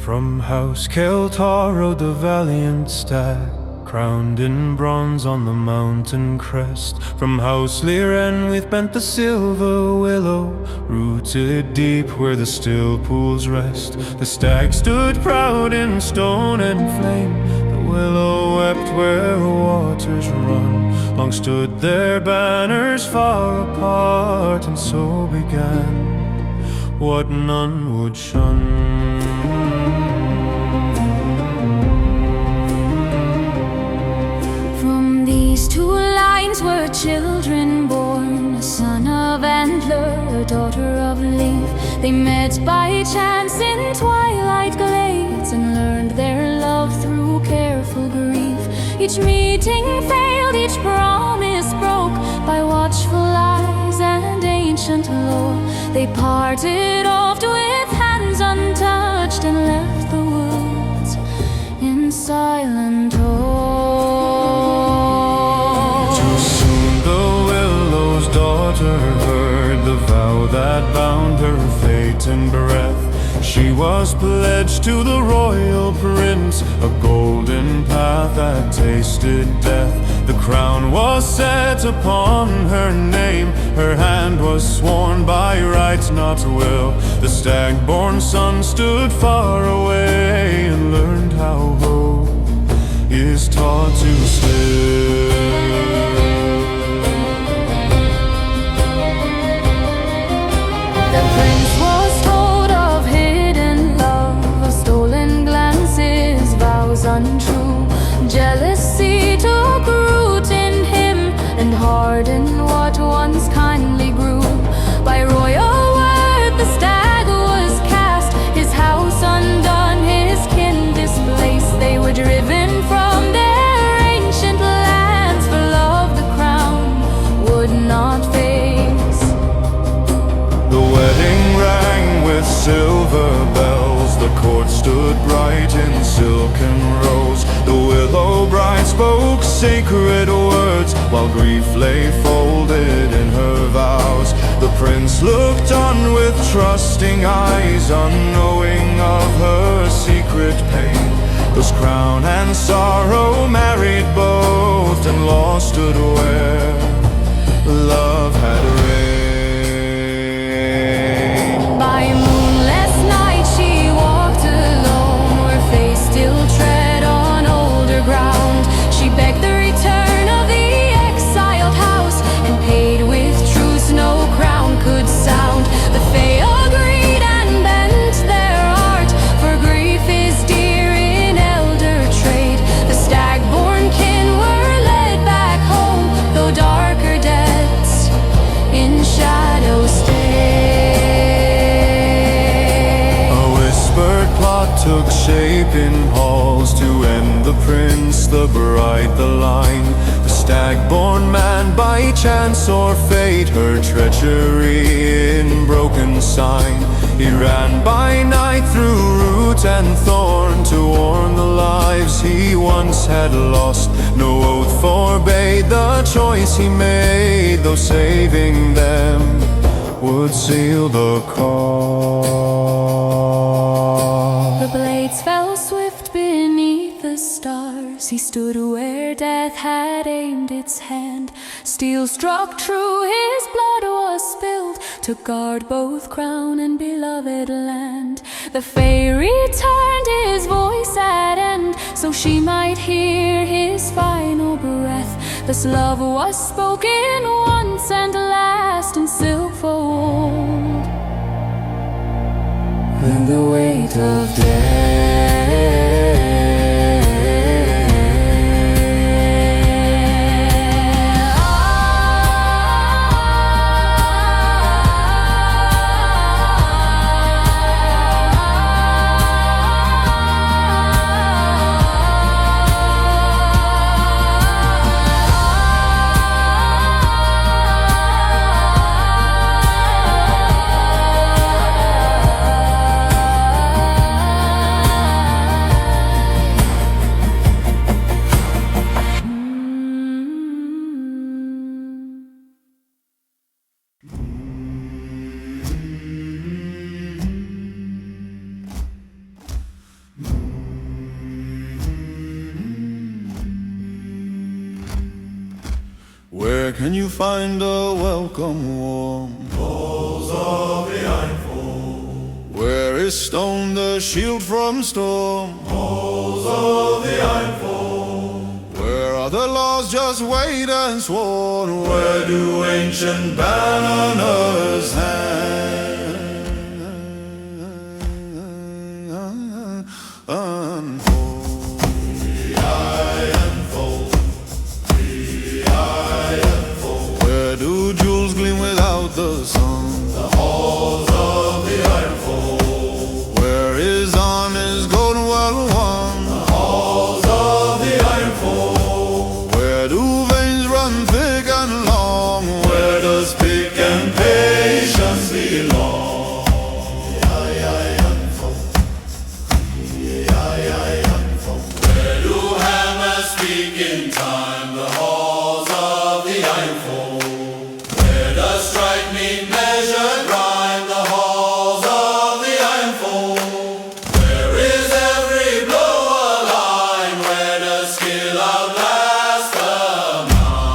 From House Keltar rode the valiant stag, crowned in bronze on the mountain crest. From House Liren we've bent the silver willow, rooted deep where the still pools rest. The stag stood proud in stone and flame, the willow wept where waters run. Long stood their banners far apart, and so began what none would shun. Two lines were children born, a son of antler, a daughter of leaf. They met by chance in twilight glades, and learned their love through careful grief. Each meeting failed, each promise broke, by watchful eyes and ancient lore. They parted oft with hands untouched, and left the woods in silent awe. Daughter heard the vow that bound her fate and breath. She was pledged to the royal prince, a golden path that tasted death. The crown was set upon her name, her hand was sworn by right, not will. The stag-born son stood far away, and learned how hope is taught to still. The prince was told of hidden love, of stolen glances, vows untrue. Jealousy took root in him, and hardened what once kindly grew. By royal word the stag was cast, his house undone, his kin displaced. They were driven from their ancient lands, for love the crown would not face. The wedding rang with silver bells, the court stood bright in silken rows. The willow bride spoke sacred words, while grief lay folded in her vows. The prince looked on with trusting eyes, unknowing of her secret pain. Those crown and sorrow married both, and law stood where love had reigned. By moonless night she walked alone, her face still tread on older ground. She begged the return of the exiled house, and paid with truce no crown could sound. The Fae agreed and bent their heart, for grief is dear in elder trade. The stag-born kin were led back home, though darker depths in shadow stay. Plot took shape in halls, to end the prince, the bride, the line. The stag-born man by chance or fate, her treachery in broken sign. He ran by night through root and thorn, to warn the lives he once had lost. No oath forbade the choice he made, though saving them would seal the cause. The blades fell swift beneath the stars. He stood where death had aimed its hand. Steel struck true, his blood was spilled, to guard both crown and beloved land. The Fae returned, his voice at end, so she might hear his final breath. This love was spoken once and last in silkfold. And the weight of death. can you find a welcome warm? Halls of the Ironfold. Where is stone the shield from storm? Halls of the Ironfold. Where are the laws just weighed and sworn? Where do ancient banners hang? The sun, the halls of the Ironfold. Where is honest gold well won? The halls of the Ironfold. Where do veins run thick and long? Where does pick and patience belong? Where do hammers speak in time? The halls of the Ironfold. Strike me measured rhyme, the halls of the Ironfold. Where is every blow a line? Where does skill outlast the mind?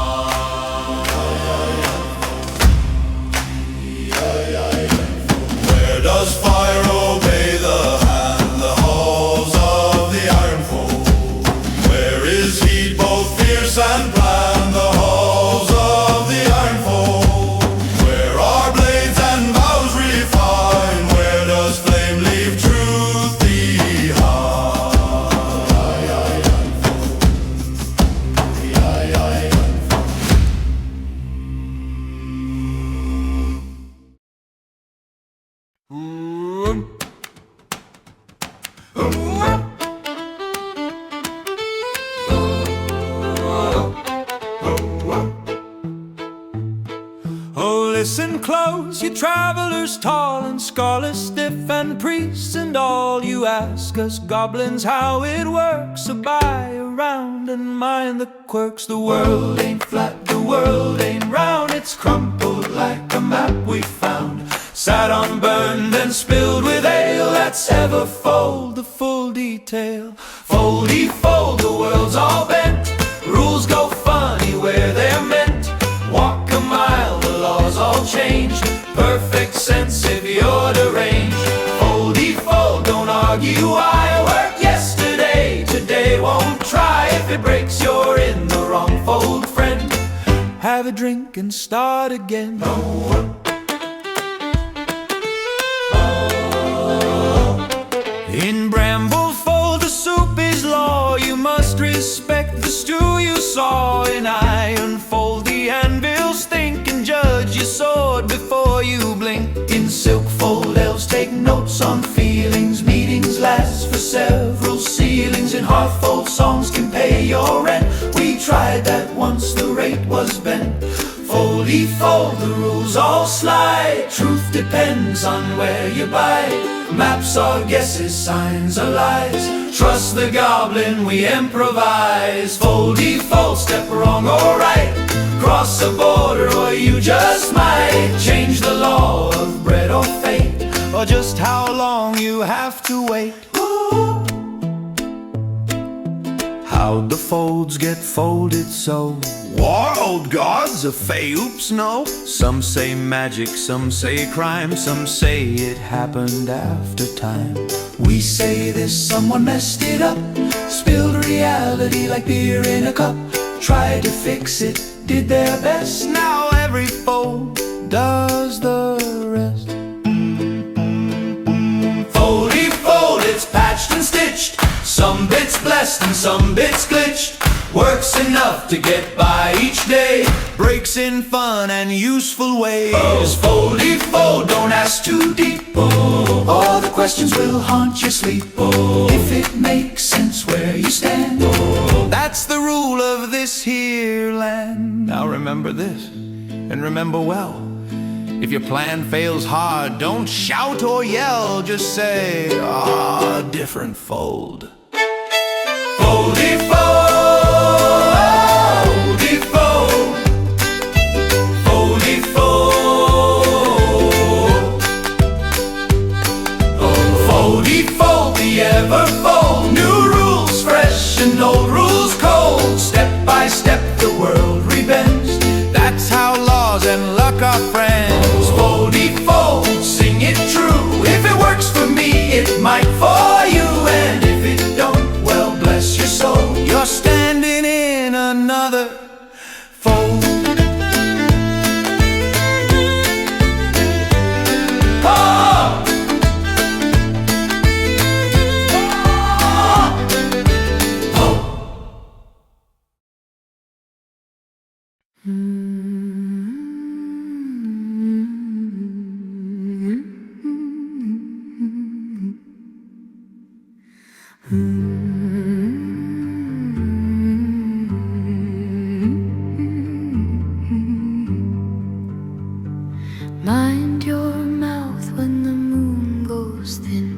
Where does fire obey the hand? The halls of the Ironfold. Where is heat both fierce and bland? The halls of the Ironfold. Oh, listen close, you travelers tall and scholars stiff and priests and all. You ask us goblins how it works, so buy around and mind the quirks. The world ain't flat, the world ain't round. It's crumpled like a map we found, sat on, burned and spilled with ale. That's Everfold, the full detail. Foldy fold, the world's all bent. Rules go funny where they're meant. Walk a mile, the laws all change. Perfect sense if you're deranged. Foldy fold, don't argue why. Work yesterday, today won't try. If it breaks, you're in the wrong fold, friend. Have a drink and start again. In Bramblefold, the soup is law. You must respect the stew you saw. In Ironfold, the anvils think and judge your sword before you blink. In Silkfold, elves take notes on feelings. Meetings last for several ceilings. In Hearthfold, songs can pay your rent. We tried that once, the rate was bent. Foldy fold, the rules all slide. Truth depends on where you buy. Maps are guesses, signs are lies. Trust the goblin, we improvise. Foldy fold, step wrong or right. Cross a border or you just might change the law of bread or fate, or just how long you have to wait. How'd the folds get folded so? War, old gods, a fey, oops, no. Some say magic, some say crime. Some say it happened after time. We say this, someone messed it up. Spilled reality like beer in a cup. Tried to fix it, did their best. Now every fold does the rest. Foldy fold, it's patched and stitched. Some bits blessed and some bits glitched. Works enough to get by each day. Breaks in fun and useful ways. Foldy fold, don't ask too deep. All the questions will haunt your sleep. If it makes sense where you stand. That's the rule of this here land. Now remember this, and remember well. If your plan fails hard, don't shout or yell. Just say, ah, different fold. Foldy fold, foldy fold, foldy fold. Oh, foldy fold, the Everfold. New rules fresh and old rules cold. Step by step the world rebends. That's our friends. Foldy fold, sing it true. If it works for me, it might for you. And if it don't, well, bless your soul. You're standing in another fold. Oh! Mind your mouth when the moon goes thin.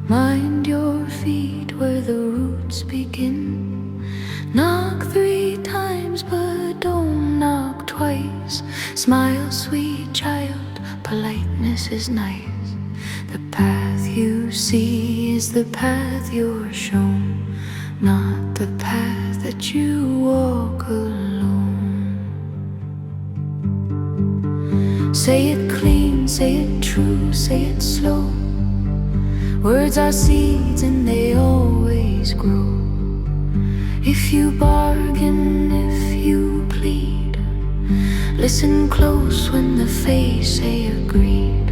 Mind your feet where the roots begin. Knock 3 times, but don't knock twice. Smile, sweet child, politeness is nice. The path you see is the path you're shown, not the path that you walk alone. Say it clean, say it true, say it slow. Words are seeds and they always grow. If you bargain, if you plead, listen close when the fays say agreed.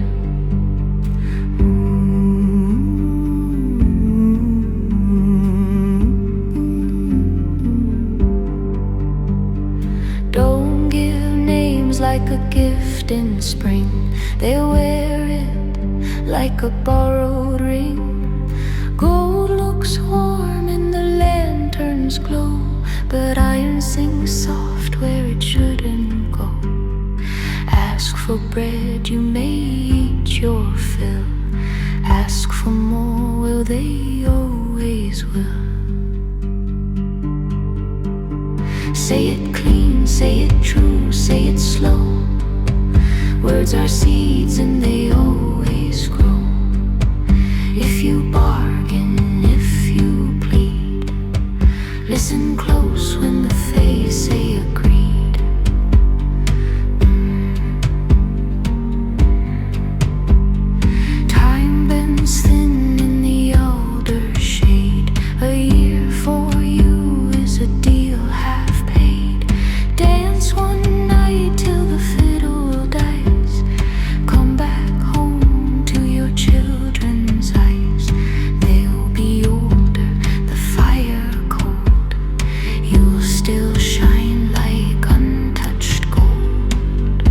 Don't give names like a gift in spring. They wear it like a borrowed ring. Gold looks warm in the lantern's glow, but iron sings soft where it shouldn't go. Ask for bread, you may eat your fill. Ask for more, well, they always will. Say it clean, say it true, say it slow. Words are seeds and they always grow. If you bargain, if you plead, listen close when the fays say agreed. Time bends thin in the alder shade. A year for you is a deal half paid. Dance one night till the fiddle dies. Come back home to your children's eyes. They'll be older, the fire cold. You'll still shine like untouched gold.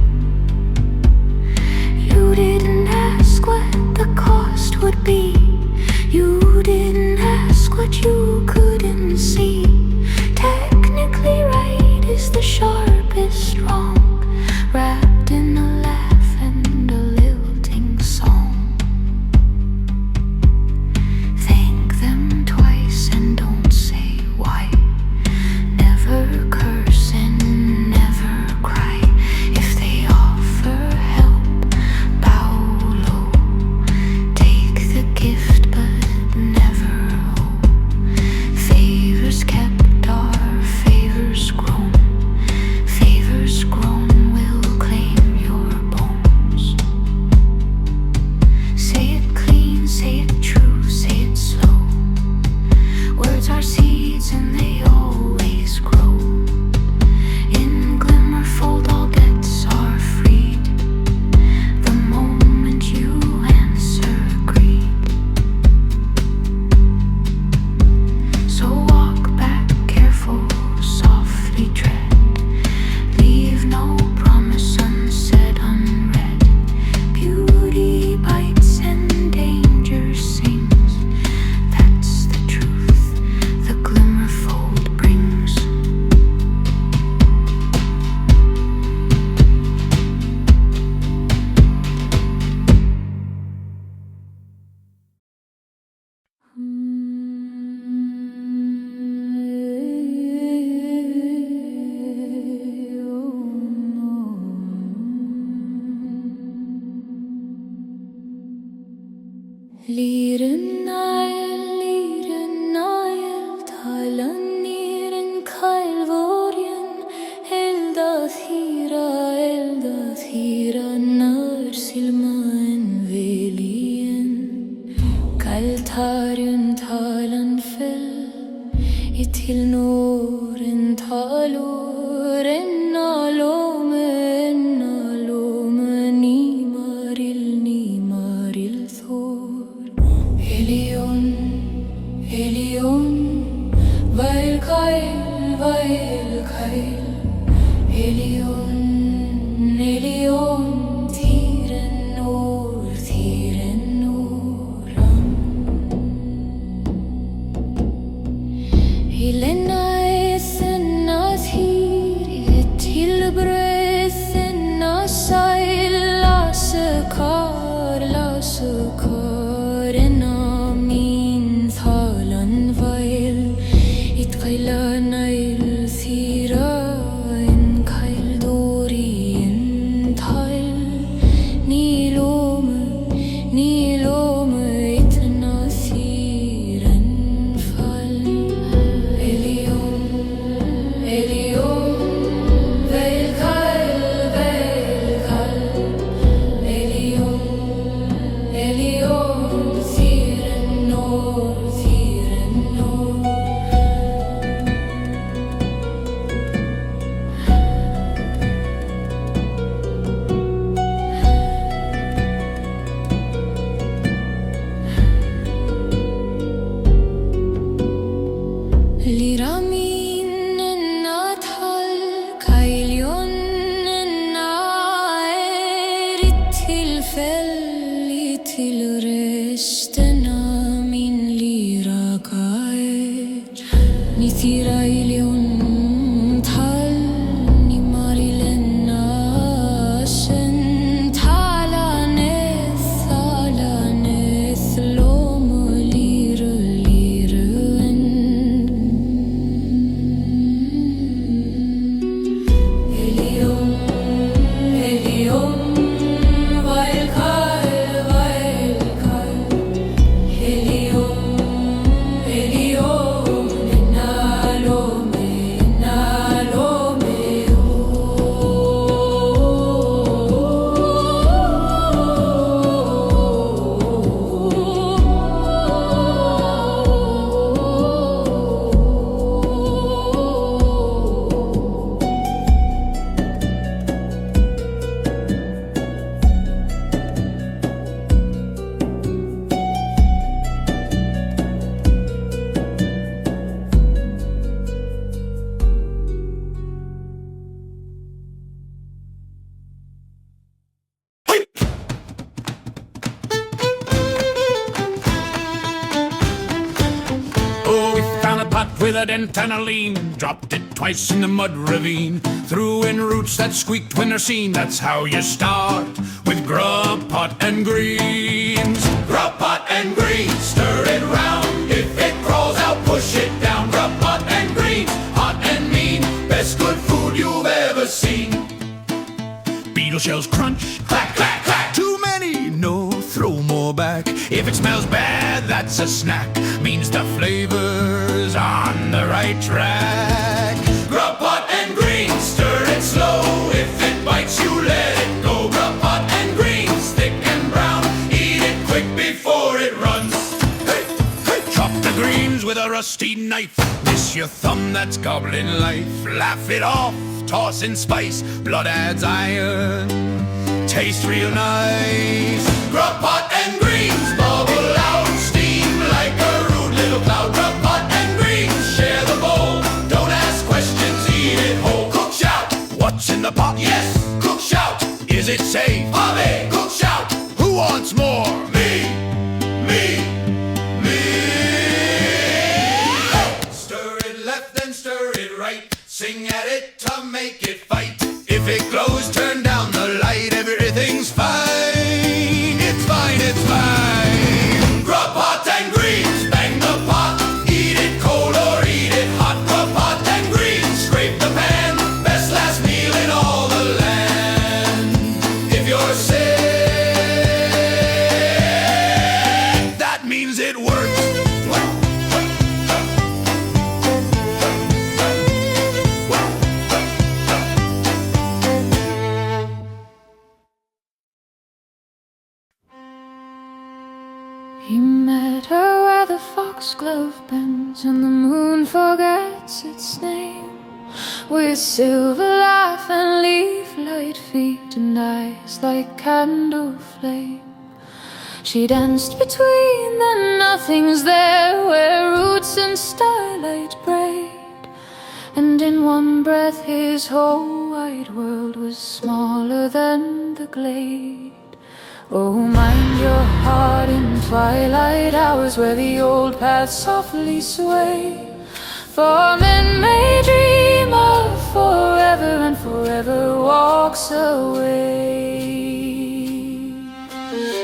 You didn't ask what the cost would be. You didn't ask what you couldn't see. Technically right is the sharpest wrong, wrapped in a laugh and a lilting song. Thank them twice and don't say why. Never curse and never cry. If they offer help, bow low. Take the gift but never owe. Favors kept are favors grown. Favors grown will claim your bones. Say it clean, say it true, say it slow. Words are seeds and they always grow. In Glimmerfold all debts are freed the moment you answer greed. So walk back careful, softly tread. Leave no promise unsaid, unread. Beauty bites and danger sings. That's the truth the Glimmerfold brings. Liren Nile, talan niren kalvorien, eldath hira, eldath tirannar silmaen velien kaltarun talan fell I til noren taloren alome ni maril thor Helion Vail kail Helion Tiren noran Helena esen as hir til brøsen as sail lasukar min thalan vail it nail thira en kail dorien thail nilome it nasiren fall Helion veil kal Helion thiren nor Liramin nathal kailion till resten av min lira kaer ni tira ilion tal ni marilen nasen talanes lomo liruen Helion vail kal Helion nalome Oh, we found a pot with a dent and a lean, dropped it twice in the mud ravine, threw in roots that squeaked when they're seen. That's how you start with grub pot and greens. Grub pot and greens, stir it round. If it crawls out, push it down. Grub pot and greens, hot and mean. Best good food you've ever seen. Beetle shells crunch, Clack, clack, clack. too many, no, throw more back. If it smells bad, that's a snack, means the flavor's on the right track. Grub pot and greens, stir it slow. If it bites you, let it go. Grub pot and greens, thick and brown. Eat it quick before it runs. Hey, hey. Chop the greens with a rusty knife, miss your thumb, that's goblin life. Laugh it off, toss in spice, blood adds iron, taste real nice. Grub pot and greens, bubble out, steam like a rude little cloud. Grub pot and greens, share the bowl. Don't ask questions, eat it whole. Cook shout, What's in the pot? yes. Cook shout, Is it safe? Ave. Cook shout, Who wants more? me. Stir it left and stir it right. Sing at it to make it fight. If it glows, turn down the light, everything's fine. It's fine, it's fine. Grub pot and greens, bang the pot. Eat it cold or eat it hot. Grub pot and greens, scrape the pan. Best last meal in all the land. If you're sick, He met her where the foxglove bends and the moon forgets its name, with silver laugh and leaf light feet and eyes like candle flame. She danced between the nothings there, where roots and starlight braid, and in one breath his whole wide world was smaller than the glade. Oh, mind your heart in twilight hours, where the old paths softly sway, for men may dream of forever, and forever walks away.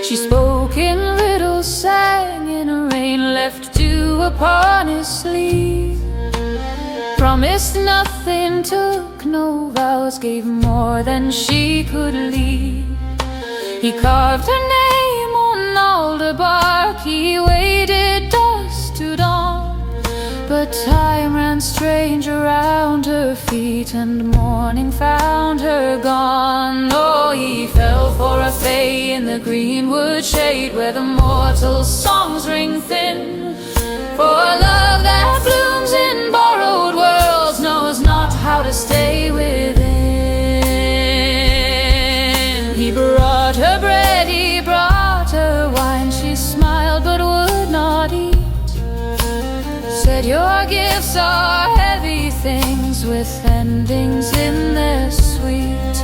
She spoke in riddles, sang in rain, left dew upon his sleeve, promised nothing, took no vows, gave more than she could leave. He carved her name on alder bark, he waited dusk to dawn, but time ran strange around her feet, and morning found her gone. Oh, he fell for a fae in the greenwood shade, where the mortal songs ring thin, for love that blooms in borrowed worlds knows not how to stay within. He brought her bread, he brought her wine, she smiled but would not eat, said your gifts are heavy things with endings in their sweet.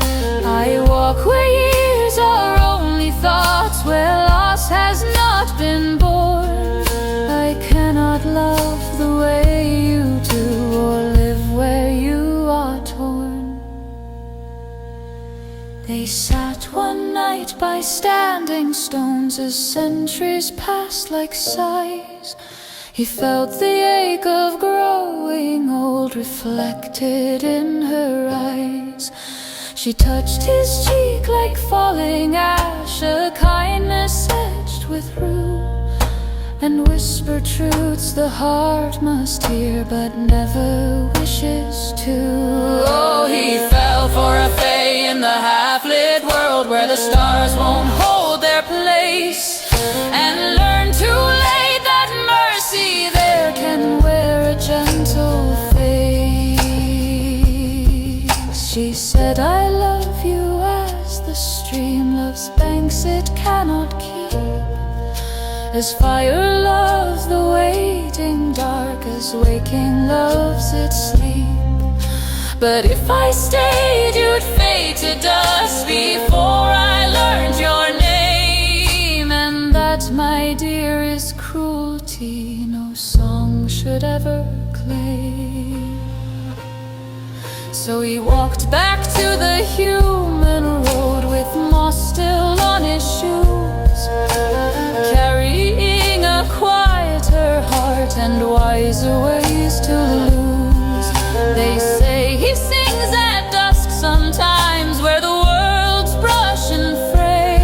I walk where years are only thoughts, where loss has not been born. I cannot love the way you do, or live where you are torn. They sat one night by standing stones, as centuries passed like sighs. He felt the ache of growing old reflected in her eyes. She touched his cheek like falling ash, a kindness etched with rue, and whispered truths the heart must hear but never wishes to. Oh, he fell for a fae in the half-lit world, where the stars won't hold their place, and learned too late that mercy there can wear a gentle face. She said, I love you as the stream loves banks it cannot keep, as fire loves the waiting dark, as waking loves its sleep. But if I stayed, you'd fade to dust before I learned your name, and that, my dear, is cruelty no song should ever claim. So he walked back to the human road, with moss still on his shoes, carrying a quieter heart and wiser ways to lose. They say he sings at dusk sometimes, where the worlds brush and fray,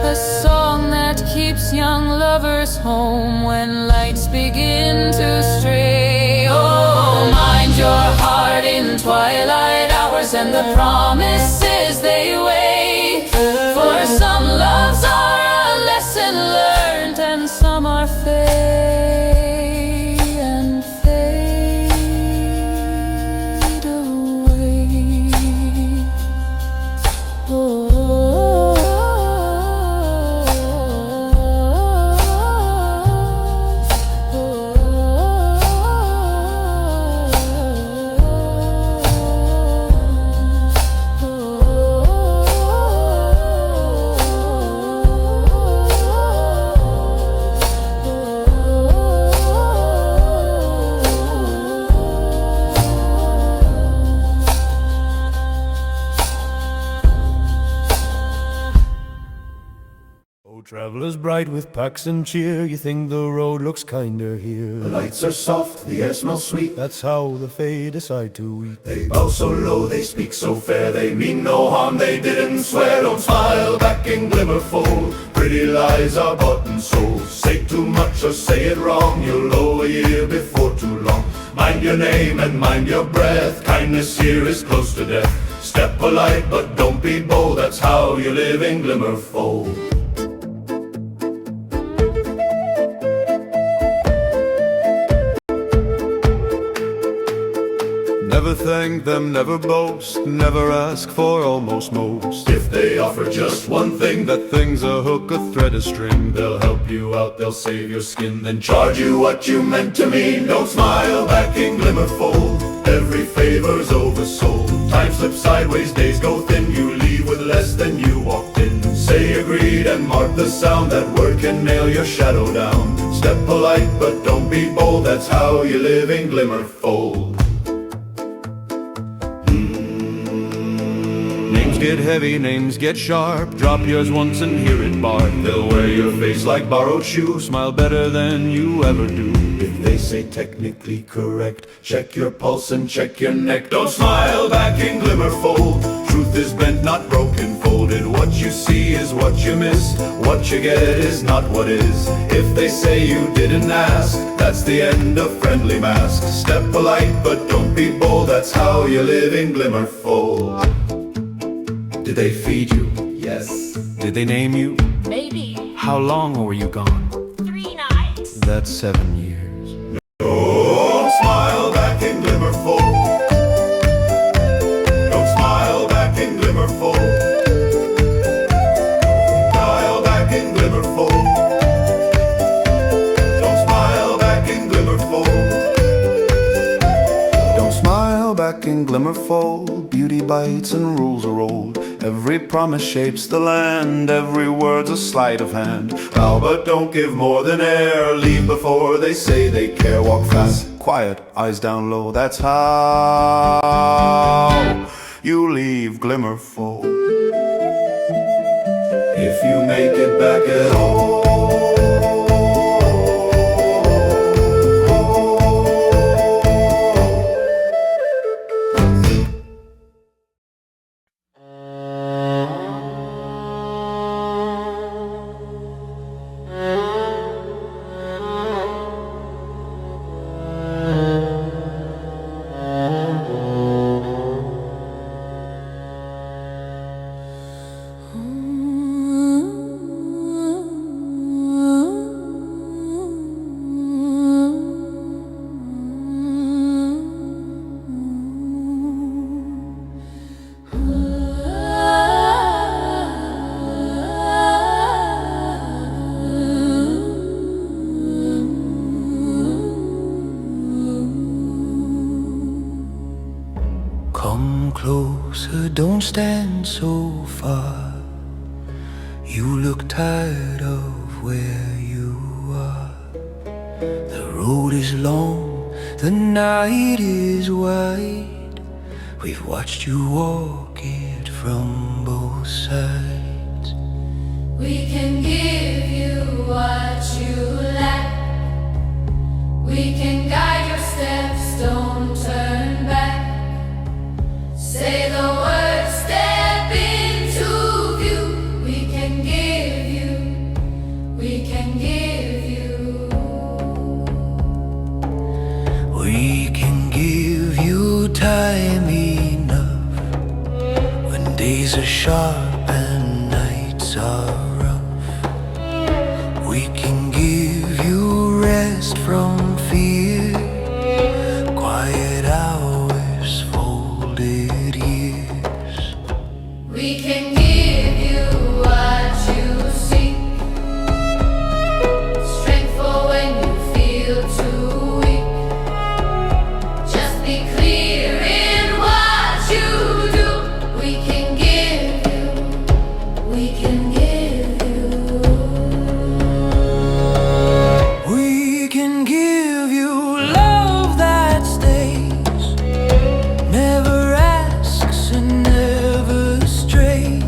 a song that keeps young lovers home when lights begin to stray. Oh, mind your heart in twilight hours, and the promises they weigh, for some loves are a lesson learned, and some are fade and fade away. Oh, travelers bright with packs and cheer, you think the road looks kinder here. The lights are soft, the air smells sweet. That's how the fae decide to weep. They bow so low, they speak so fair. They mean no harm, they didn't swear. Don't smile back in Glimmerfold. Pretty lies are bought and sold. Say too much or say it wrong, you'll owe a year before too long. Mind your name and mind your breath. Kindness here is close to death. Step polite but don't be bold. That's how you live in Glimmerfold. thank them, never boast, never ask for almost most. If they offer just one thing, That thing's a hook, a thread, a string. they'll help you out, they'll save your skin, then charge you what you meant to me. Don't smile back in Glimmerfold, every favor's oversold. Time slips sideways, days go thin, you leave with less than you walked in. Say agreed and mark the sound, that word can nail your shadow down. Step polite but don't be bold, that's how you live in Glimmerfold. Names get heavy, names get sharp. Drop yours once and hear it bark. They'll wear your face like borrowed shoes, Smile better than you ever do. if they say technically correct. Check your pulse and check your neck. Don't smile back in Glimmerfold, truth is bent, not broken, folded. What you see is what you miss, what you get is not what is. If they say you didn't ask, that's the end of friendly mask. Step polite but don't be bold, that's how you live in Glimmerfold. Did they feed you? Yes. Did they name you? Maybe How long were you gone? 3 nights. That's 7 years. Don't smile back in Glimmerfold, don't smile back in Glimmerfold, dial back in Glimmerfold, don't smile back in Glimmerfold. Don't smile back in Glimmerfold. Beauty bites and rules are old. Every promise shapes the land, every word's a sleight of hand. Bow but don't give more than air, leave before they say they care. Walk fast, Quiet, eyes down low, that's how you leave Glimmerfold. if you make it back at all. Come closer, don't stand so far. You look tired of where you are. The road is long, the night is wide. We've watched you walk it from both sides. We can give you what you lack. We can guide your steps, don't turn back. Say the word, step into view. We can give you, we can give you. We can give you time enough when days are sharp and nights are rough. We can give you rest from fear, quiet hours, folded years. We can give you what you seek. Strength for when you feel too weak. Just be clear in what you do. We can give you, we can give you. We can give you love that stays, never asks and never strays.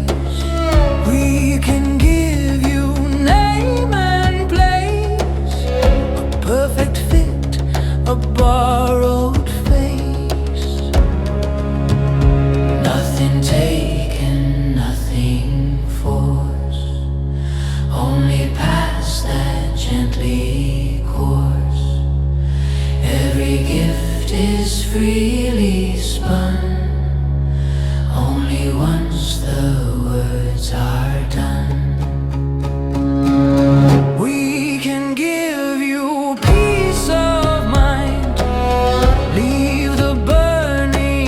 We can give you name and place, a perfect fit, a borrowed face. Nothing taken, nothing forced, only pass that gently course. Every gift is freely spun, only once the words are done. We can give you peace of mind, leave the burning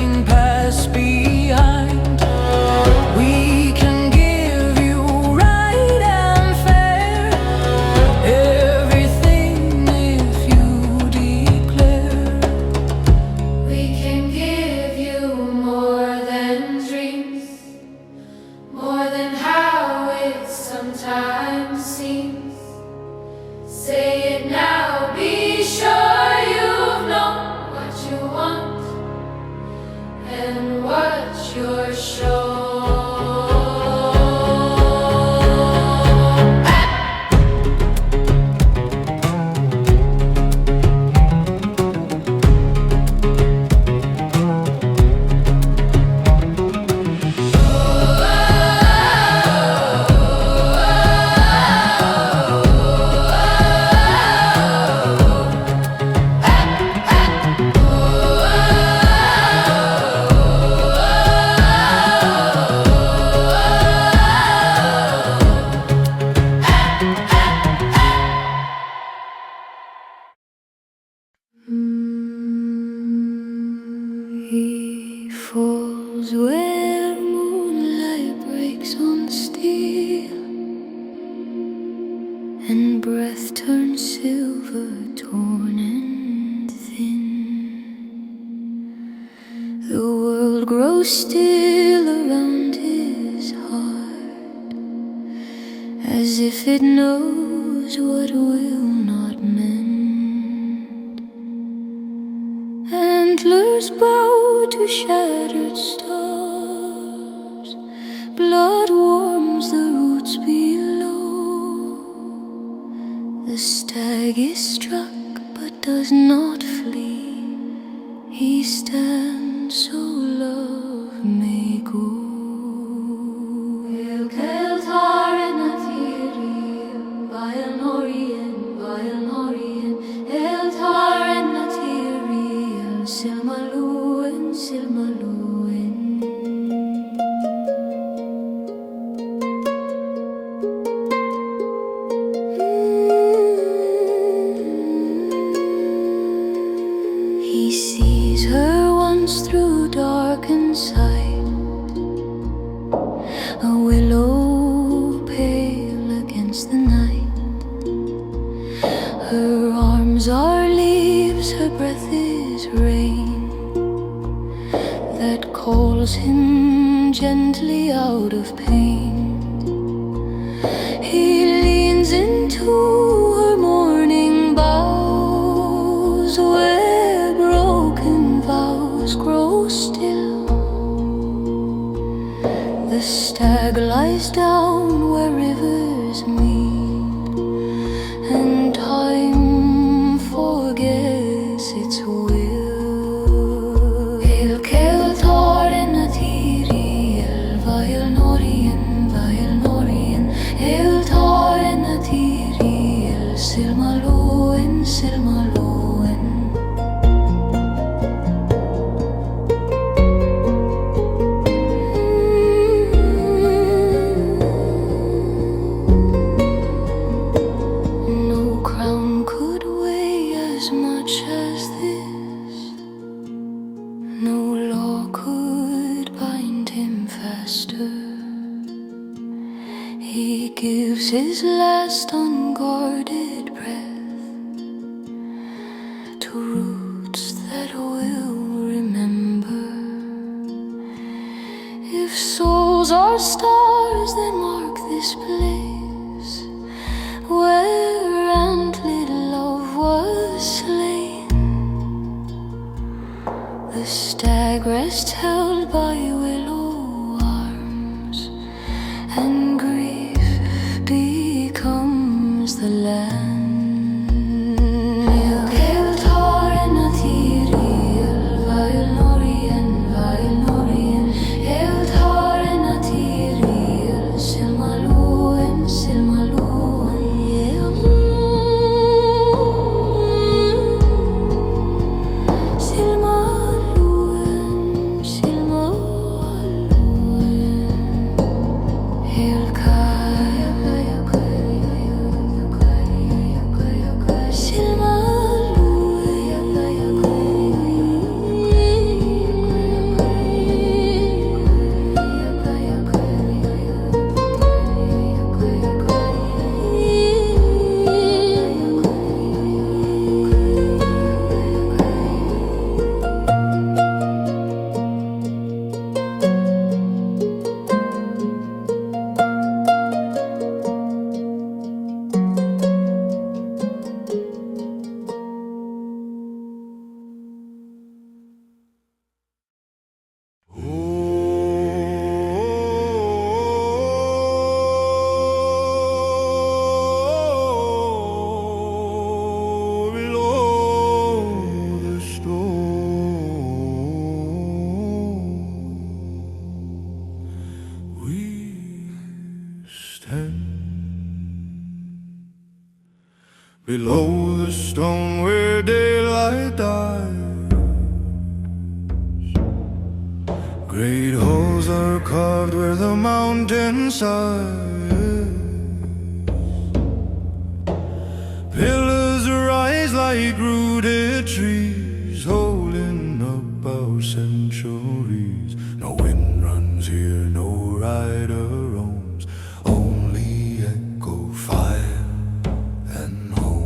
silver torn and thin. The world grows still around his heart, as if it knows what will not mend. Antlers bow to shattered stars, blood warms the roots below. The stag is struck but does not flee. He stands so love may go. He sees her once through darkened sight, a willow pale against the night. Her arms are leaves, her breath is rain that calls him gently out of pain. He leans into her morning boughs, where broken vows grow still. The stag lies down where rivers meet, and time forgets its will. El Keltar en Atiri, El Vail Norien, El Tar en Atiri, El Silmaloen, Silmaloen. No crown could weigh as much as this, no law could bind him faster. He gives his last unguarded breath to roots that will remember. If souls are stars, then mark this place where antlered love was slain. The stag rests held by willow arms, and grief becomes the land. El Keltar en Atiri, El Vail Norien, El Tar en Atiri, El Silmaloen, Silmaloen, Silmaloen, Silmaloen. El Kaya, Kaya, Kaya, Silmaloen, Below the stone where daylight dies, great holes are carved where the mountain sighs. Pillars rise like rooted trees, holding up our centuries. No wind runs here, no rider roams, only echo, fire, and home.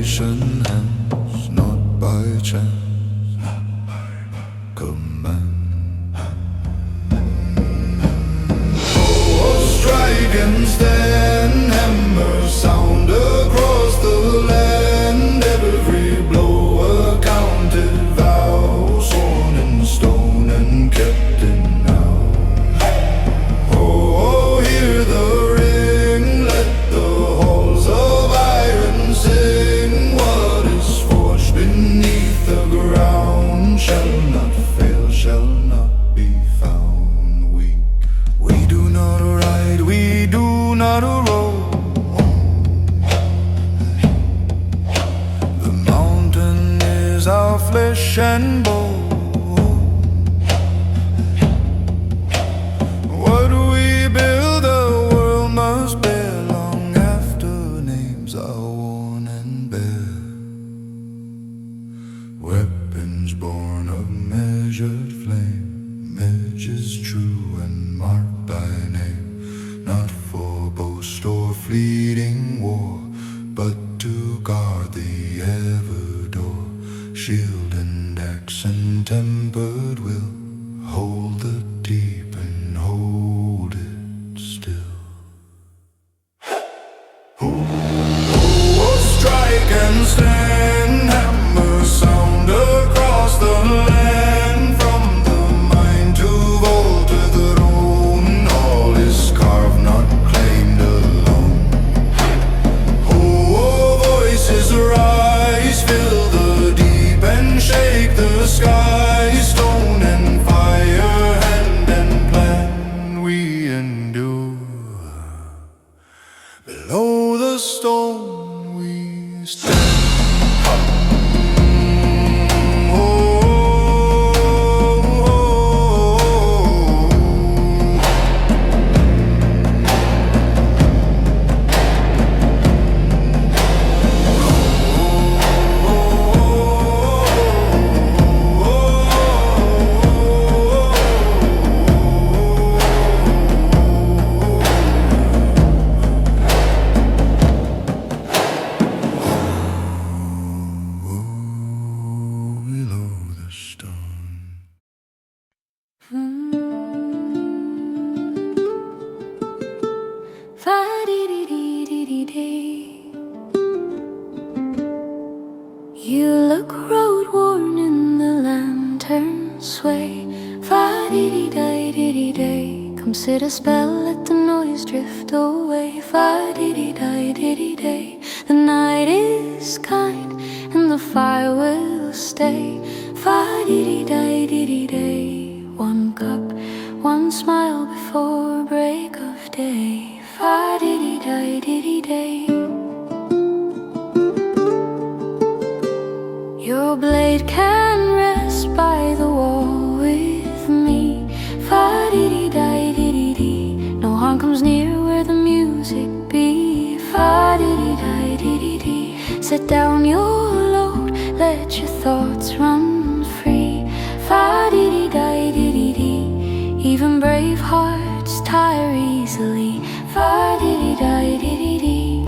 invitation, hence not by chance, command. Oh, strike and stand, hammer sound across the land. Every blow a counted vow, sworn in stone and kept in now. Oh, hear the ring, let the halls of iron sing. What is forged beneath the ground shall not fail, shall not be found weak. We do not ride, we do not roll. The mountain is our flesh and bone. What we build, the world must bear long after names are worn and bare. Weapons born of measured flame, edges true and marked by name, not for boast or fleeting war, but to guard the ever door. Shield and axe and tempered will hold the deep and hold it still. Oh, strike and stand, hammer sound across the land. From the mine to vault to the throne, all is carved, not claimed alone. Oh, voices rise, fill the deep and shake the sky. Stone and fire, hand and plan, we endure. Below the stone we stand. Below the stone. Fa-dee-dee-dee-dee-dee. You look road-worn in the lantern sway. Fa-dee-dee-dee-dee-dee. Come sit a spell, let the noise drift away. Fa-dee-dee-dee-dee-dee. The night is kind and the fire will stay. Fa-dee-dee-dee-dee-dee. One cup, one smile before break of day. Fa-dee-dee-dee-dee-dee. Your blade can rest by the wall with me. Fa-dee-dee-dee-dee-dee. No harm comes near where the music be. Fa-dee-dee-dee-dee-dee. Set down your load, let your thoughts run free. Fa-dee-dee-dee-dee-dee. Even brave hearts tire easily. Fa-dee-dee-dee-dee-dee.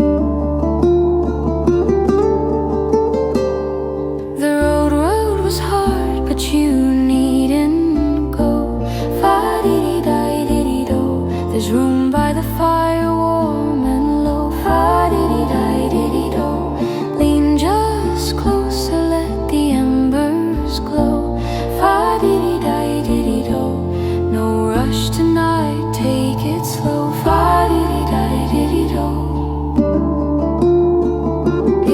The road was hard, but you needn't go. Fa-dee-dee-dee-dee-do. There's room by the fire, warm and low. Fa-dee-dee-dee-dee-do. Lean just closer, let the embers glow. Fa-dee-dee-dee-dee-do. No rush tonight, take it slow. Fa-dee-dee-dee-dee-do.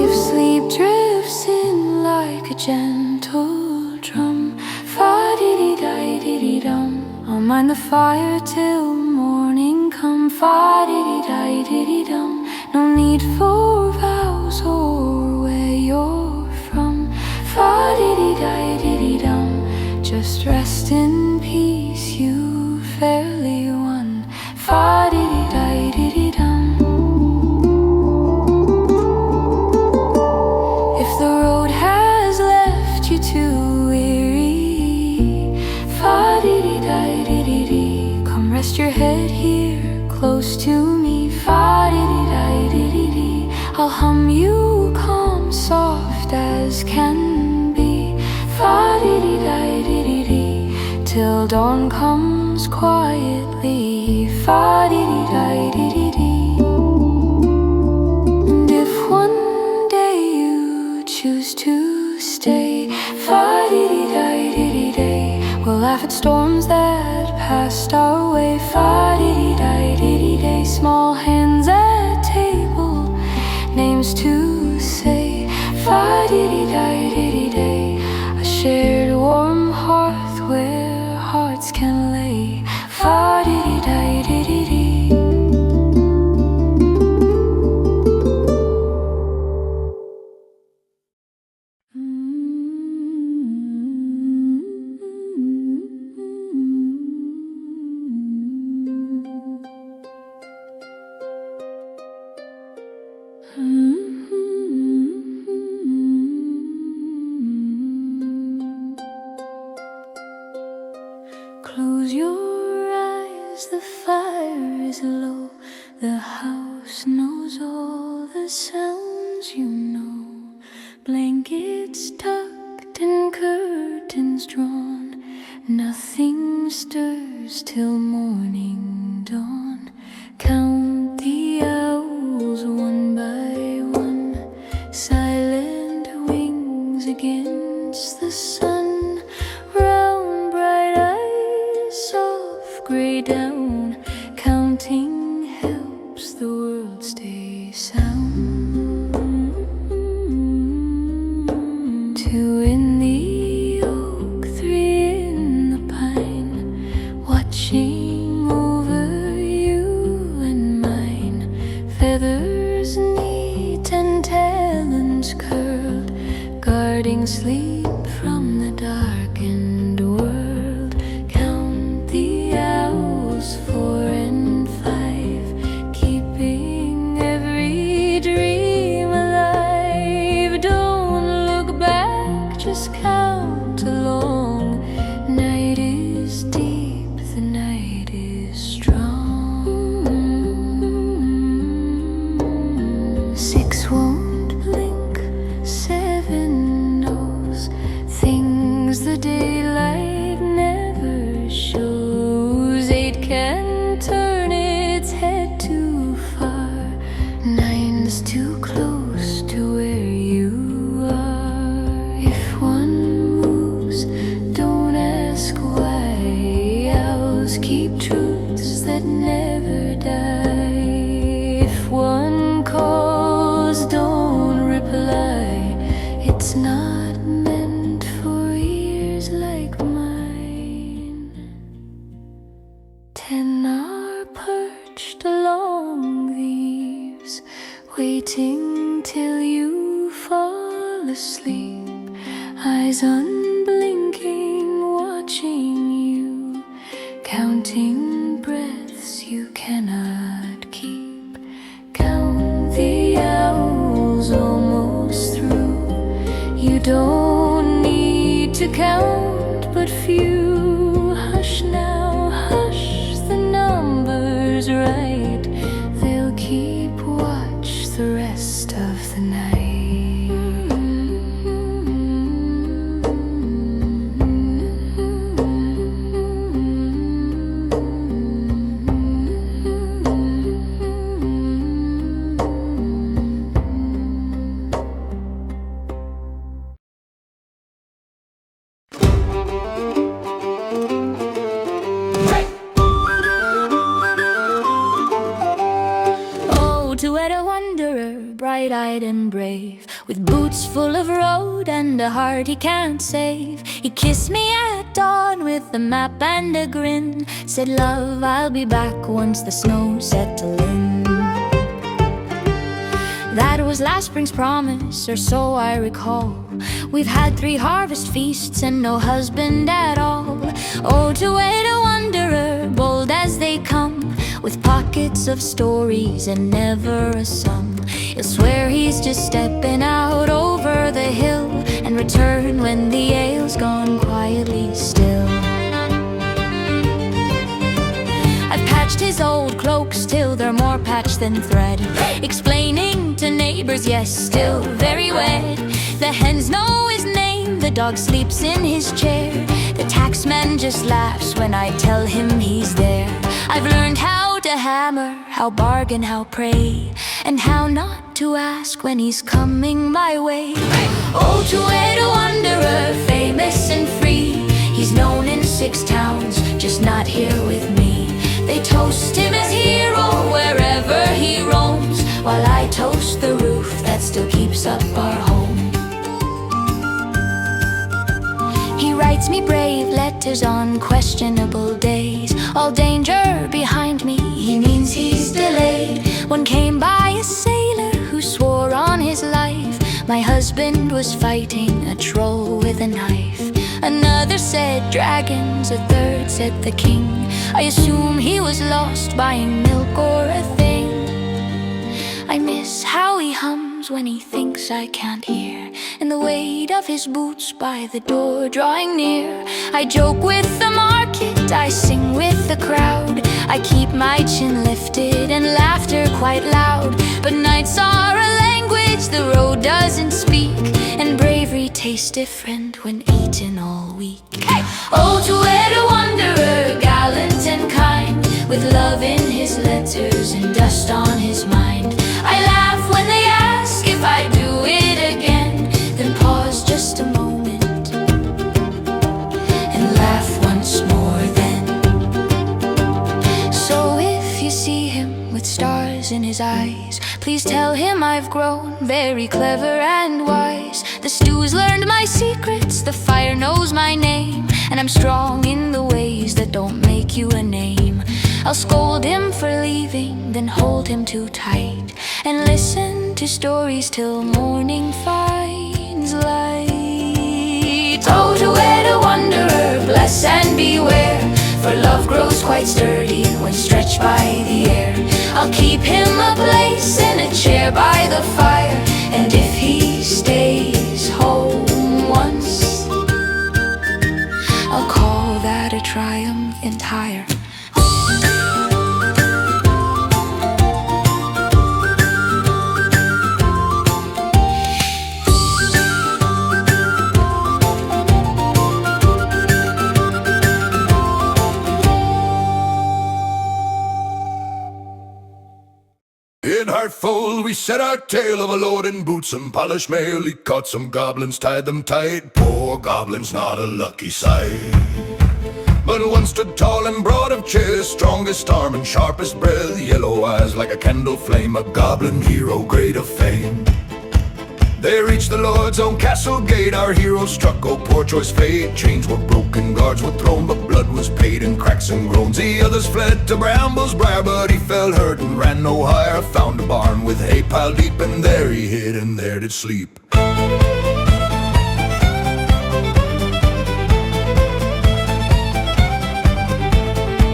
If sleep drifts in like a gentle drum, fa-dee-dee-dee-dee-dum. I'll mind the fire till morning come. Fa-dee-dee-dee-dee-dum. No need for vows or where you're from. Fa-dee-dee-dee-dee-dum. Just rest in peace, you fairly won. Fa-dee-dee-dee-dee-dum. If the road has left you too weary, fa-dee-dee-dee-dee-dee. Come rest your head here close to me. Fa-dee-dee-dee-dee-dee. I'll hum hearts can be. Fa-dee-dee-di-dee-dee-dee, till dawn comes quietly. Fa-dee-dee-di-dee-dee-dee. And if one day you choose to stay, fa-dee-dee-di-dee-dee-day, we'll laugh at storms that passed our way. Fa-dee-dee-di-dee-dee-day, small hands at table, names to say. Fa-dee-dee-di-dee-dee-day, a shared warm hearth where hearts can lay. Fa-dee-dee-di-dee-dee-dee. Close your eyes, the fire is low. The house knows all the sounds you know. Blankets tucked and curtains drawn. Nothing stirs till morning dawn. Count the owls one by one. Silent wings against the sun. Round bright eyes, soft gray down. Counting helps the world stay sound. 2 in the oak, 3 in the pine, watching over you and mine. Feathers neat and talons curled, guarding sleep from the darkened world. Count the owls 4 and 5, keeping every dream alive. Don't look back, just count along. Night is deep, the night is strong. 6 won't blink, 7 knows things the daylight never shows. 8 can turn its head too far. 9's too close to where you are. If one moves, don't ask why. Owls keep truths that never die. If one calls, don't reply. It's not meant for ears like mine. 10 are perched along the eaves, waiting till you fall asleep. Eyes unblinking, watching you, counting breaths you cannot keep. Count the owls almost through. You don't need to count but few. Hush now, hush, the number's right. They'll keep watch the rest of the night. Oh, to wed a wanderer, bright-eyed and brave, with boots full of road and a heart he can't save. He kissed me at dawn with a map and a grin, said, "Love, I'll be back once the snow settle in." That was last spring's promise, or so I recall. We've had 3 harvest feasts and no husband at all. Oh, to wed a wanderer, bold as they come, with pockets of stories and never a sum. He'll swear he's just stepping out over the hill, and return when the ale's gone quietly still. I've patched his old cloaks till they're more patched than thread, explaining to neighbors, yes, still very wet. The The hens know his name, the dog sleeps in his chair. The taxman just laughs when I tell him he's there. I've learned how to hammer, how bargain, how pray, and how not to ask when he's coming my way. Oh, to wed a wanderer, famous and free. He's known in 6 towns, just not here with me. They toast him as hero wherever he roams, while I toast the roof that still keeps up our home. He writes me brave letters on questionable days. All danger behind me, he means he's delayed. One came by a sailor who swore on his life my husband was fighting a troll with a knife. Another said dragons, a third said the king. I assume he was lost buying milk or a thing. I miss how he hums when he thinks I can't hear, and the weight of his boots by the door drawing near. I joke with the market, I sing with the crowd. I keep my chin lifted and laughter quite loud. But nights are a language the road doesn't speak, and bravery tastes different when eaten all week. Oh, to wed a wanderer, gallant and kind, with love in his letters and dust on his mind. I laugh when they ask if I do it again, then pause just a moment and laugh once more then. So if you see him with stars in his eyes, please tell him I've grown very clever and wise. The stew's learned my secrets, the fire knows my name, and I'm strong in the ways that don't make you a name. I'll scold him for leaving, then hold him too tight, and listen to stories till morning finds light. Oh, to wed a wanderer, bless and beware, for love grows quite sturdy when stretched by the air. I'll keep him a place in a chair by the fire, and if he stays home once, I'll call that a triumph entire. In Hearthfold we set our tale of a lord in boots and polished mail. He caught some goblins, tied them tight. Poor goblins, not a lucky sight. But one stood tall and broad of chest, strongest arm and sharpest breath, yellow eyes like a candle flame, a goblin hero great of fame. They reached the Lord's own castle gate. Our hero struck, oh poor choice fate. Chains were broken, guards were thrown, but blood was paid in cracks and groans. The others fled to Bramble's briar, but he fell hurt and ran no higher. Found a barn with hay piled deep, and there he hid and there did sleep.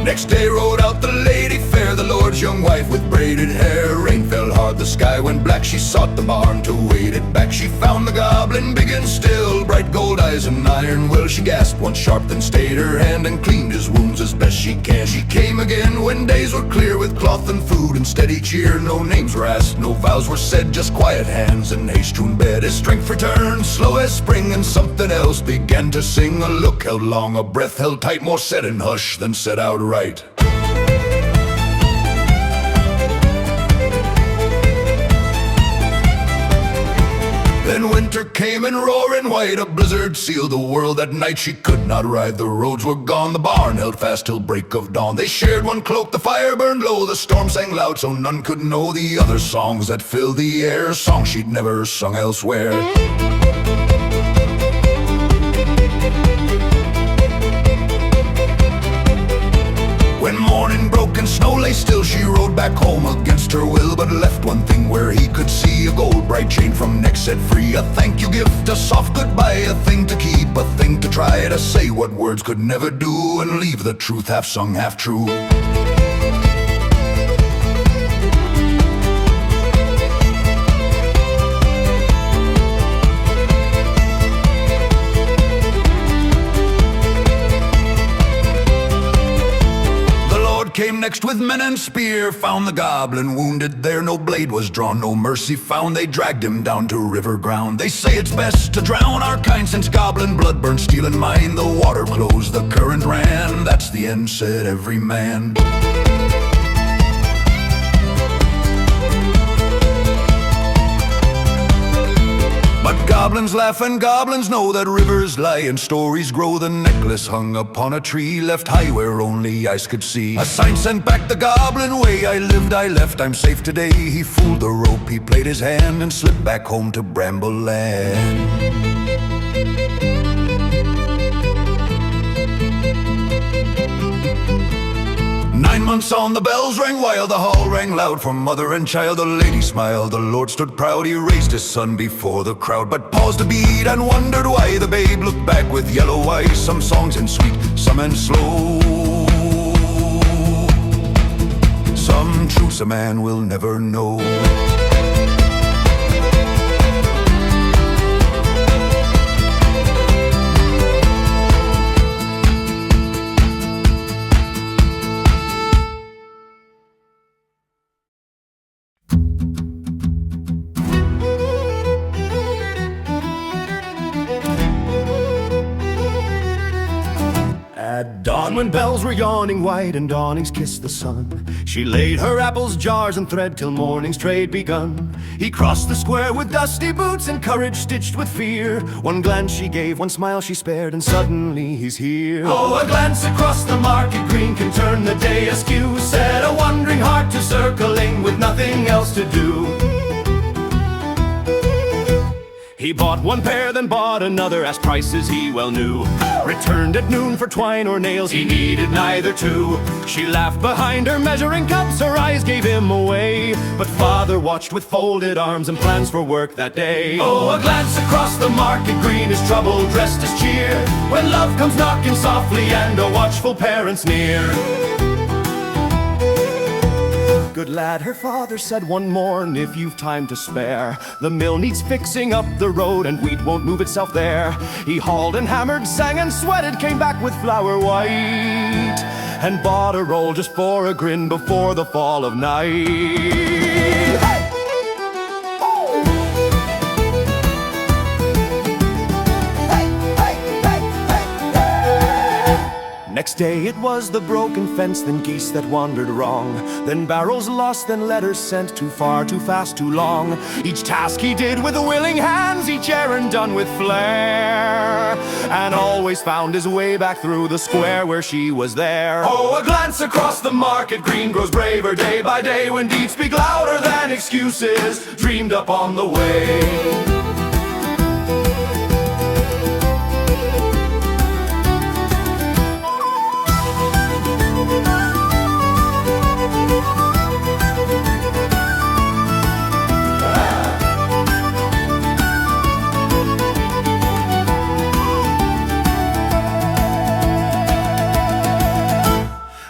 Next day rode out the lady fair, the Lord's young wife with braided hair. Rain fell hard, the sky went black, she sought the barn to wait it back. She found the goblin big and still, bright gold eyes and iron will. She gasped once sharp, then stayed her hand and cleaned his wounds as best she can. She came again when days were clear, with cloth and food and steady cheer. No names were asked, no vows were said, just quiet hands and hay-strewn bed. His strength returned, slow as spring, and something else began to sing. A look held long, a breath held tight, more said in hush than said outright. Then winter came in roaring white, a blizzard sealed the world. That night she could not ride, the roads were gone, the barn held fast till break of dawn. They shared one cloak, the fire burned low, the storm sang loud so none could know the other songs that filled the air, songs she'd never sung elsewhere. When morning broke and snow lay still, she rode back home against her will, but left one thing where he could see, a gold bright chain from neck set free. A thank you gift, a soft goodbye, a thing to keep, a thing to try to say what words could never do, and leave the truth half sung, half true. Came next with men and spear. Found the goblin wounded there, no blade was drawn, no mercy found. They dragged him down to river ground. They say it's best to drown our kind, since goblin blood burned steel and mine. The water closed, the current ran, that's the end, said every man. But goblins laugh and goblins know that rivers lie and stories grow. The necklace hung upon a tree, left high where only eyes could see. A sign sent back the goblin way. I lived, I left, I'm safe today. He fooled the rope, he played his hand, and slipped back home to Brambleland. 9 months on, the bells rang wild, the hall rang loud for mother and child. The lady smiled, the Lord stood proud. He raised his son before the crowd, but paused a beat and wondered why. The babe looked back with yellow eyes, some songs in sweet, some in slow. Some truths a man will never know. At dawn, when bells were yawning wide and dawnings kissed the sun, she laid her apples, jars, and thread till morning's trade begun. He crossed the square with dusty boots and courage stitched with fear. One glance she gave, one smile she spared, and suddenly he's here. Oh, a glance across the market green can turn the day askew, said a wondering heart to circling with nothing else to do. He bought one pair, then bought another, as prices he well knew. Returned at noon for twine or nails, he needed neither two. She laughed behind her measuring cups, her eyes gave him away. But father watched with folded arms and plans for work that day. Oh, a glance across the market green is trouble dressed as cheer, when love comes knocking softly and a watchful parent's near. Good lad, her father said one morn, if you've time to spare. The mill needs fixing up the road and wheat won't move itself there. He hauled and hammered, sang and sweated, came back with flour white, and bought a roll just for a grin before the fall of night. Next day it was the broken fence, then geese that wandered wrong, then barrels lost, then letters sent too far, too fast, too long. Each task he did with willing hands, each errand done with flair, and always found his way back through the square where she was there. Oh, a glance across the market green grows braver day by day, when deeds speak louder than excuses dreamed up on the way.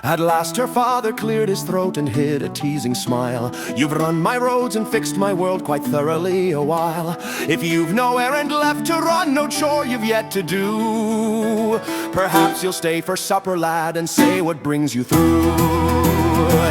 At last her father cleared his throat and hid a teasing smile. You've run my roads and fixed my world quite thoroughly a while. If you've no errand left to run, no chore you've yet to do, perhaps you'll stay for supper, lad, and say what brings you through.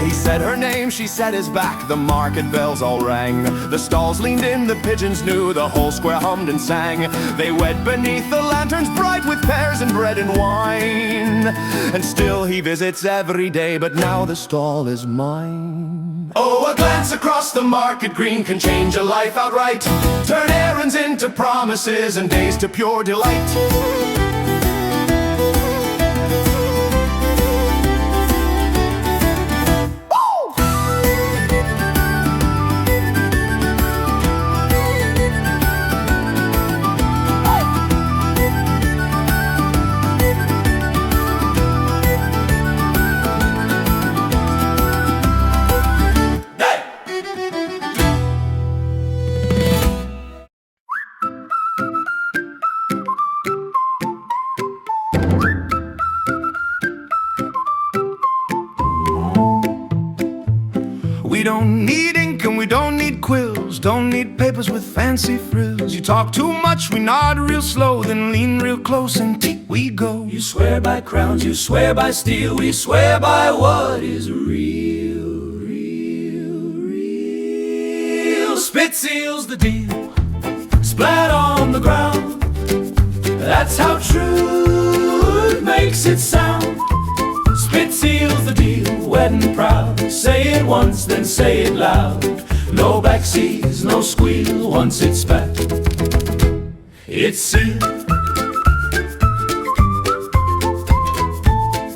He said her name, she said his back, the market bells all rang. The stalls leaned in, the pigeons knew, the whole square hummed and sang. They wed beneath the lanterns bright with pears and bread and wine, and still he visits every day, but now the stall is mine. Oh, a glance across the market green can change a life outright, turn errands into promises and days to pure delight. We don't need ink and we don't need quills, clothes, don't need papers with fancy frills. You talk too much, we nod real slow, then lean real close and deep we go. You swear by crowns, you swear by steel, we swear by what is real, real, real. Spit seals the deal, splat on the ground. That's how truth makes it sound. Spit seals the deal, wet and proud. Say it once, then say it loud. No backseas, no squeal. Once it's spat, it's sealed.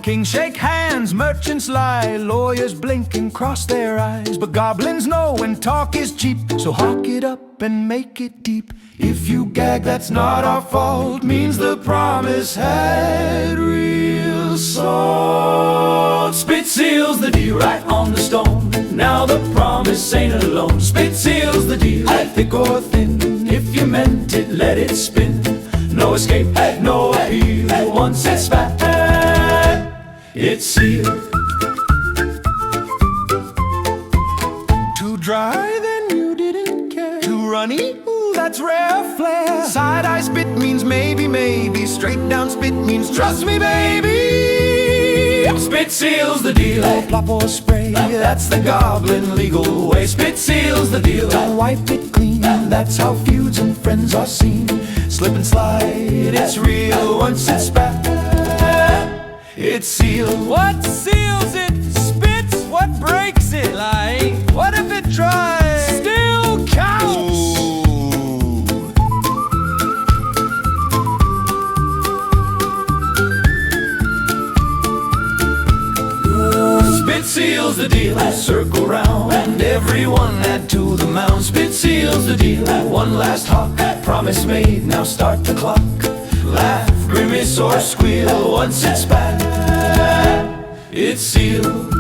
Kings shake hands, merchants lie, lawyers blink and cross their eyes. But goblins know when talk is cheap, so hawk it up and make it deep. If you gag, that's not our fault, means the promise had real salt. Spit seals the deal right on the stone. Now the promise ain't alone. Spit seals the deal, had thick or thin. If you meant it, let it spin. No escape, had no appeal. Once it's spat, it's sealed. Too dry, then you didn't care. Too runny, ooh, that's rare flair. Side-eye spit means maybe, maybe. Straight down spit means trust me, baby. Spit seals the deal. Plop or spray, that's the goblin legal way. Spit seals the deal. Don't wipe it clean, that's how feuds and friends are seen. Slip and slide, it's real. Once it's spat, it's sealed. What seals it spits, what breaks it? Like, what if it tries? Still counts. Spit seals the deal, circle round, and everyone add to the mound. Spit seals the deal, one last hawk, promise made, now start the clock. Laugh, grimace or squeal, once it's spat, it's sealed.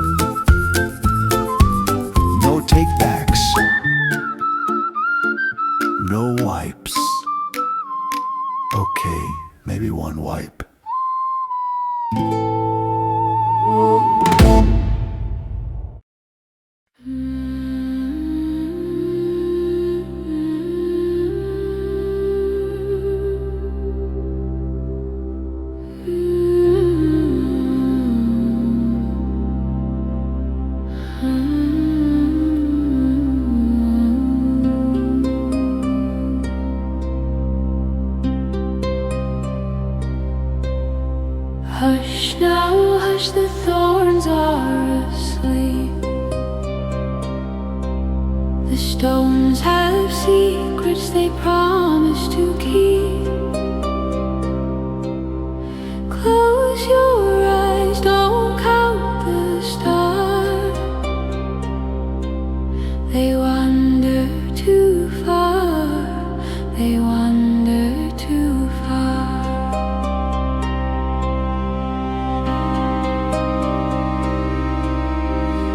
No take-backs, no wipes. Okay, maybe one wipe. Hush now, hush, the thorns are asleep. The stones have secrets they promise to keep. Close your eyes, don't count the stars. They wander too far, they wander too far.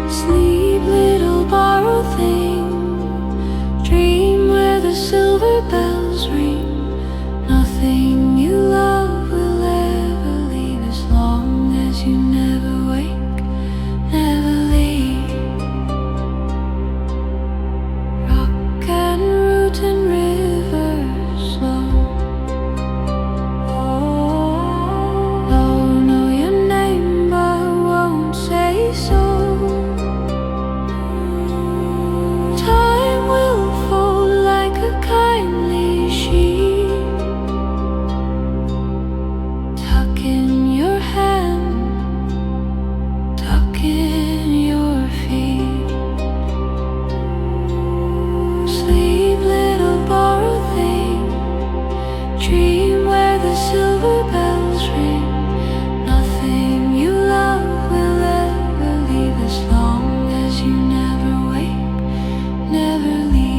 Sleep, little borrowed thing. Dream where the silver bells ring. Nothing you love will ever leave as long as you never wake, never leave. Rock and root and river slow. Oh, know your name but won't say so. Time will fold like a kindly sheet. Tuck in your hand, tuck in your feet. Sleep, little borrowed thing. Dream where the silver bells ring. Nothing you love will ever leave as long as you never wake, never leave.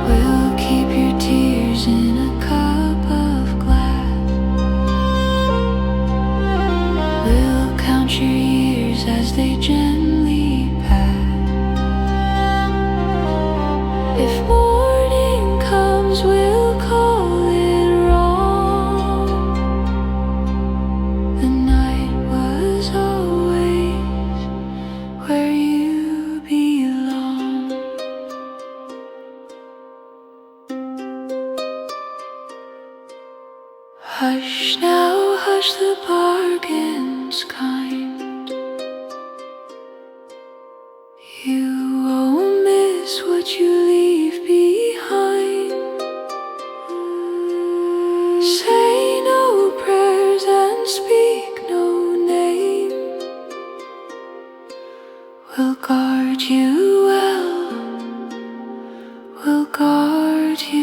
We'll keep your tears in a cup of glass. We'll count your years as they gently pass. If morning comes, we'll call Hush now, hush the bargains kind. You won't miss what you leave behind. Say no prayers and speak no name. We'll guard you well, we'll guard you